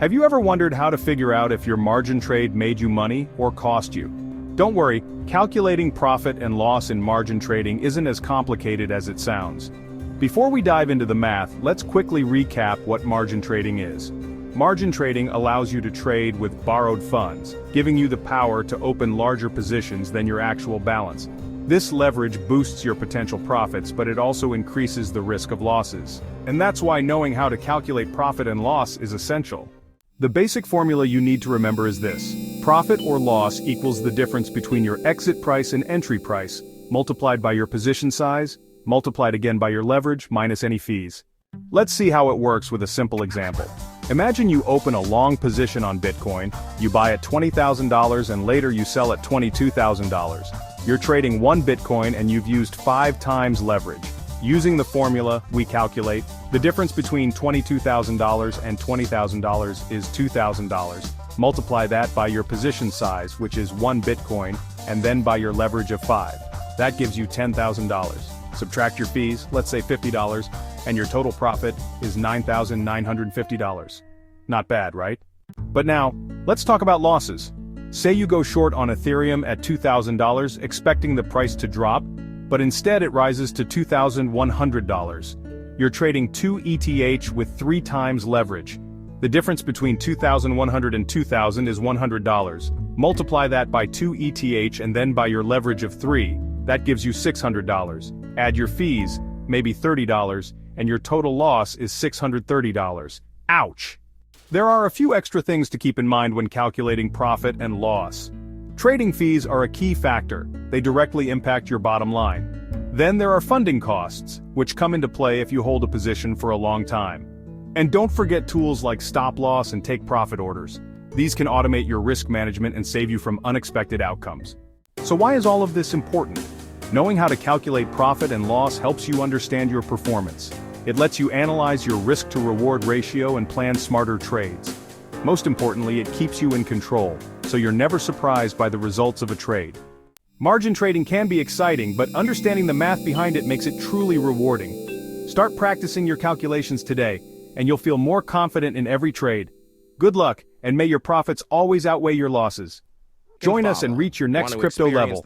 Have you ever wondered how to figure out if your margin trade made you money or cost you? Don't worry, calculating profit and loss in margin trading isn't as complicated as it sounds. Before we dive into the math, let's quickly recap what margin trading is. Margin trading allows you to trade with borrowed funds, giving you the power to open larger positions than your actual balance. This leverage boosts your potential profits, but it also increases the risk of losses. And that's why knowing how to calculate profit and loss is essential. The basic formula you need to remember is this: profit or loss equals the difference between your exit price and entry price, multiplied by your position size, multiplied again by your leverage, minus any fees. Let's see how it works with a simple example. Imagine you open a long position on Bitcoin, you buy at $20,000 and later you sell at $22,000. You're trading 1 Bitcoin and you've used 5 times leverage. Using the formula, we calculate, the difference between $22,000 and $20,000 is $2,000. Multiply that by your position size, which is 1 Bitcoin, and then by your leverage of 5. That gives you $10,000. Subtract your fees, let's say $50, and your total profit is $9,950. Not bad, right? But now, let's talk about losses. Say you go short on Ethereum at $2,000, expecting the price to drop, but instead it rises to $2,100. You're trading 2 ETH with 3 times leverage. The difference between $2,100 and $2,000 is $100. Multiply that by 2 ETH and then by your leverage of 3, that gives you $600. Add your fees, maybe $30, and your total loss is $630. Ouch! There are a few extra things to keep in mind when calculating profit and loss. Trading fees are a key factor. They directly impact your bottom line. Then there are funding costs, which come into play if you hold a position for a long time. And don't forget tools like stop loss and take profit orders. These can automate your risk management and save you from unexpected outcomes. So why is all of this important? Knowing how to calculate profit and loss helps you understand your performance. It lets you analyze your risk-to-reward ratio and plan smarter trades. Most importantly, it keeps you in control, so you're never surprised by the results of a trade. Margin trading can be exciting, but understanding the math behind it makes it truly rewarding. Start practicing your calculations today, and you'll feel more confident in every trade. Good luck, and may your profits always outweigh your losses. Join us and reach your next crypto level.